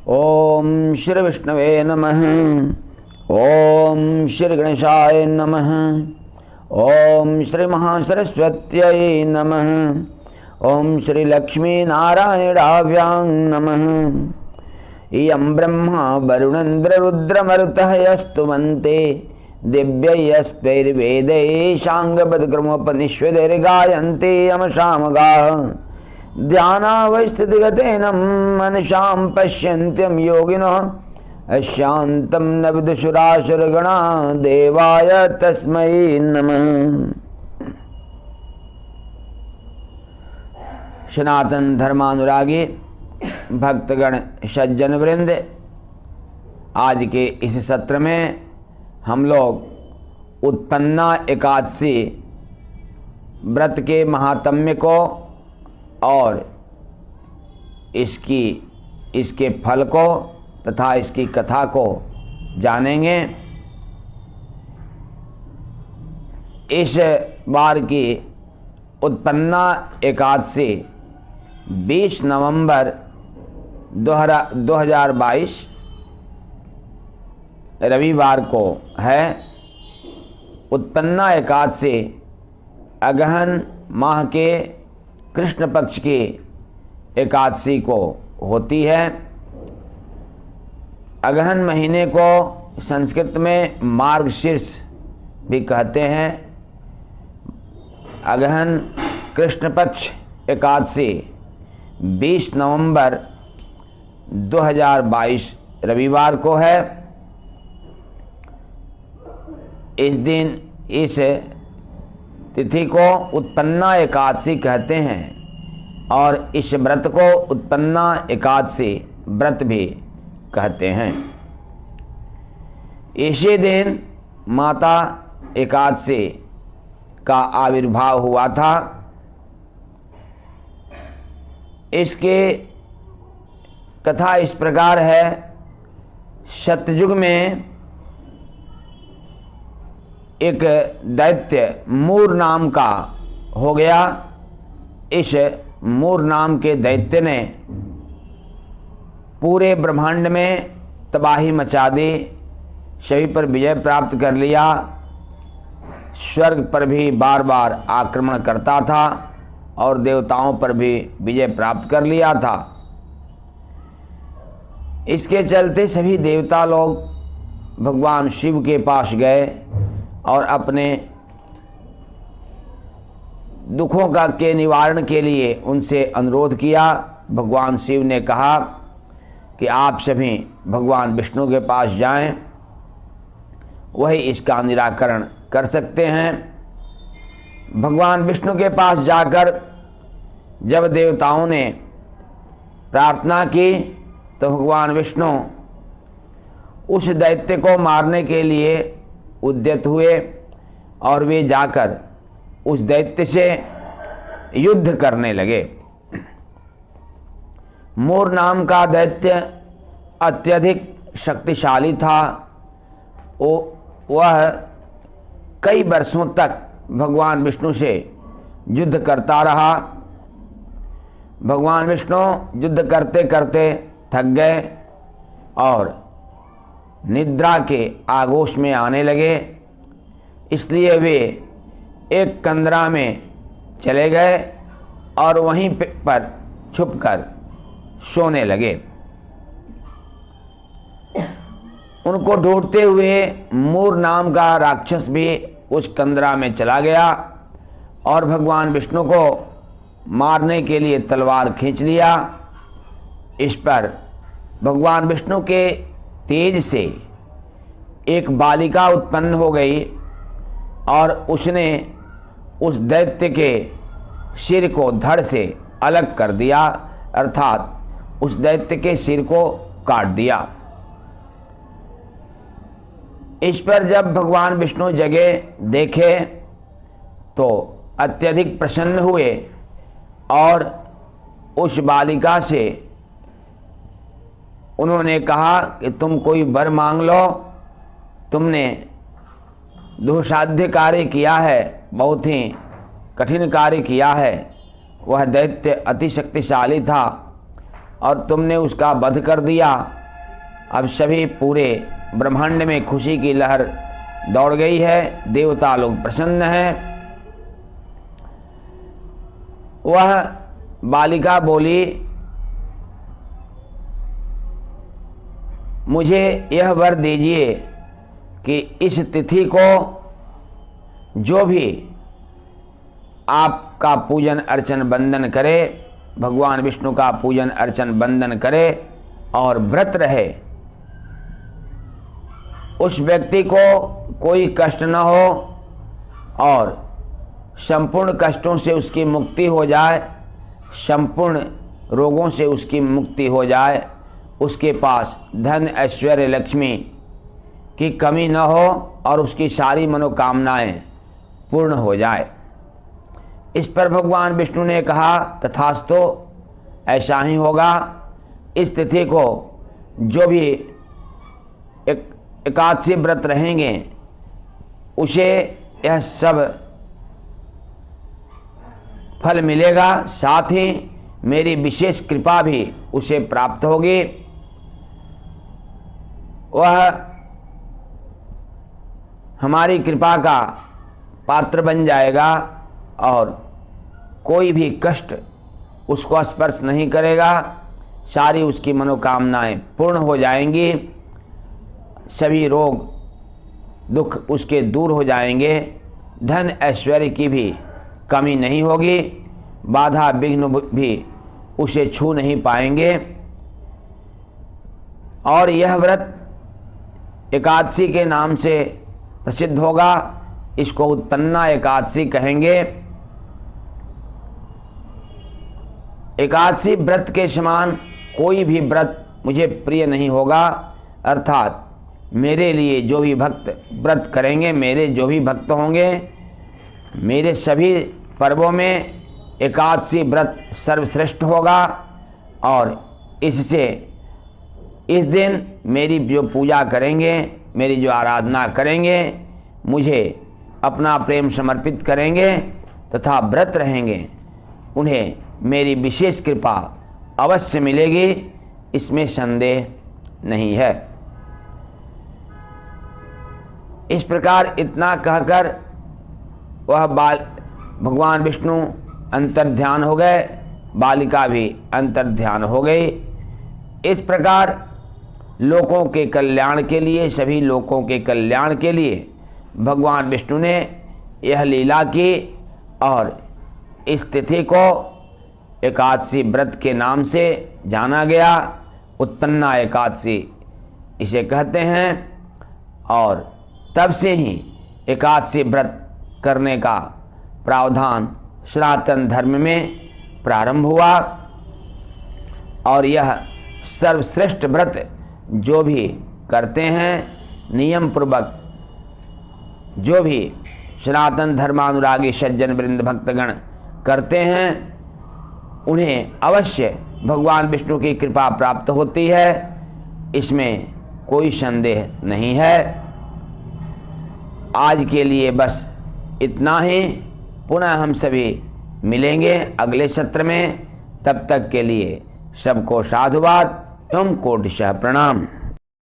ओम श्री विष्णवे नमः। ओम श्री गणेशाय नमः। ओम श्री महासरस्वत्यै नमः। ओम श्री लक्ष्मी नारायणाभ्यां नमः। इयं ब्रह्मा वरुणेन्द्र रुद्रमरुतः यस्तुमन्ते दिव्यैस्पैर्वेदैः साङ्गपदक्रमोपनिषदैर्गायन्ते यमसामगाः ध्यानावस्थितिगतेन मनसां पश्यन्त्यं योगिनः अशान्तं न विदुषुरासुरगणा देवाय तस्मै नमः। सनातन धर्मानुरागी भक्तगण सज्जन वृंद, आज के इस सत्र में हम लोग उत्पन्ना एकादशी व्रत के महात्म्य को और इसके फल को तथा इसकी कथा को जानेंगे। इस बार की उत्पन्ना एकादशी 20 नवंबर 2022 रविवार को है। उत्पन्ना एकादशी अगहन माह के कृष्ण पक्ष की एकादशी को होती है। अगहन महीने को संस्कृत में मार्गशीर्ष भी कहते हैं। अगहन कृष्ण पक्ष एकादशी 20 नवंबर 2022 रविवार को है। इस दिन इस तिथि को उत्पन्ना एकादशी कहते हैं और इस व्रत को उत्पन्ना एकादशी व्रत भी कहते हैं। इसी दिन माता एकादशी का आविर्भाव हुआ था। इसके कथा इस प्रकार है। सतयुग में एक दैत्य मूर नाम का हो गया। इस मूर नाम के दैत्य ने पूरे ब्रह्मांड में तबाही मचा दी, सभी पर विजय प्राप्त कर लिया। स्वर्ग पर भी बार बार आक्रमण करता था और देवताओं पर भी विजय प्राप्त कर लिया था। इसके चलते सभी देवता लोग भगवान शिव के पास गए और अपने दुखों के निवारण के लिए उनसे अनुरोध किया। भगवान शिव ने कहा कि आप सभी भगवान विष्णु के पास जाएं, वही इसका निराकरण कर सकते हैं। भगवान विष्णु के पास जाकर जब देवताओं ने प्रार्थना की तो भगवान विष्णु उस दैत्य को मारने के लिए उद्यत हुए और वे जाकर उस दैत्य से युद्ध करने लगे। मूर नाम का दैत्य अत्यधिक शक्तिशाली था। वह कई वर्षों तक भगवान विष्णु से युद्ध करता रहा। भगवान विष्णु युद्ध करते करते थक गए और निद्रा के आगोश में आने लगे। इसलिए वे एक कंदरा में चले गए और वहीं पर छुपकर सोने लगे। उनको ढूंढते हुए मूर नाम का राक्षस भी उस कंदरा में चला गया और भगवान विष्णु को मारने के लिए तलवार खींच लिया। इस पर भगवान विष्णु के तेज से एक बालिका उत्पन्न हो गई और उसने उस दैत्य के सिर को धड़ से अलग कर दिया, अर्थात उस दैत्य के सिर को काट दिया। इस पर जब भगवान विष्णु जगे देखे तो अत्यधिक प्रसन्न हुए और उस बालिका से उन्होंने कहा कि तुम कोई वर मांग लो। तुमने दुस्साध्य कार्य किया है, बहुत ही कठिन कार्य किया है। वह दैत्य अति शक्तिशाली था और तुमने उसका वध कर दिया। अब सभी पूरे ब्रह्मांड में खुशी की लहर दौड़ गई है, देवता लोग प्रसन्न हैं। वह बालिका बोली, मुझे यह वर दीजिए कि इस तिथि को जो भी आपका पूजन अर्चन बंदन करे, भगवान विष्णु का पूजन अर्चन बंदन करे और व्रत रहे, उस व्यक्ति को कोई कष्ट न हो और संपूर्ण कष्टों से उसकी मुक्ति हो जाए, संपूर्ण रोगों से उसकी मुक्ति हो जाए, उसके पास धन ऐश्वर्य लक्ष्मी की कमी न हो और उसकी सारी मनोकामनाएं पूर्ण हो जाए। इस पर भगवान विष्णु ने कहा, तथास्तु, ऐसा ही होगा। इस तिथि को जो भी एकादशी व्रत रहेंगे उसे यह सब फल मिलेगा, साथ ही मेरी विशेष कृपा भी उसे प्राप्त होगी। वह हमारी कृपा का पात्र बन जाएगा और कोई भी कष्ट उसको स्पर्श नहीं करेगा, सारी उसकी मनोकामनाएं पूर्ण हो जाएंगी, सभी रोग दुख उसके दूर हो जाएंगे, धन ऐश्वर्य की भी कमी नहीं होगी, बाधा विघ्न भी उसे छू नहीं पाएंगे। और यह व्रत एकादशी के नाम से प्रसिद्ध होगा, इसको उत्पन्ना एकादशी कहेंगे। एकादशी व्रत के समान कोई भी व्रत मुझे प्रिय नहीं होगा, अर्थात मेरे लिए जो भी भक्त व्रत करेंगे, मेरे जो भी भक्त होंगे, मेरे सभी पर्वों में एकादशी व्रत सर्वश्रेष्ठ होगा और इससे इस दिन मेरी जो पूजा करेंगे, मेरी जो आराधना करेंगे, मुझे अपना प्रेम समर्पित करेंगे तथा व्रत रहेंगे, उन्हें मेरी विशेष कृपा अवश्य मिलेगी, इसमें संदेह नहीं है। इस प्रकार इतना कहकर वह भगवान विष्णु अंतर्ध्यान हो गए, बालिका भी अंतर्ध्यान हो गई। इस प्रकार लोकों के कल्याण के लिए, सभी लोकों के कल्याण के लिए भगवान विष्णु ने यह लीला की और इस तिथि को एकादशी व्रत के नाम से जाना गया। उत्पन्ना एकादशी इसे कहते हैं और तब से ही एकादशी व्रत करने का प्रावधान सनातन धर्म में प्रारंभ हुआ और यह सर्वश्रेष्ठ व्रत जो भी करते हैं, नियम पूर्वक जो भी सनातन धर्मानुरागी सज्जन वृंद भक्तगण करते हैं, उन्हें अवश्य भगवान विष्णु की कृपा प्राप्त होती है, इसमें कोई संदेह नहीं है। आज के लिए बस इतना ही। पुनः हम सभी मिलेंगे अगले सत्र में। तब तक के लिए सबको साधुवाद एवं कोटिशः प्रणाम।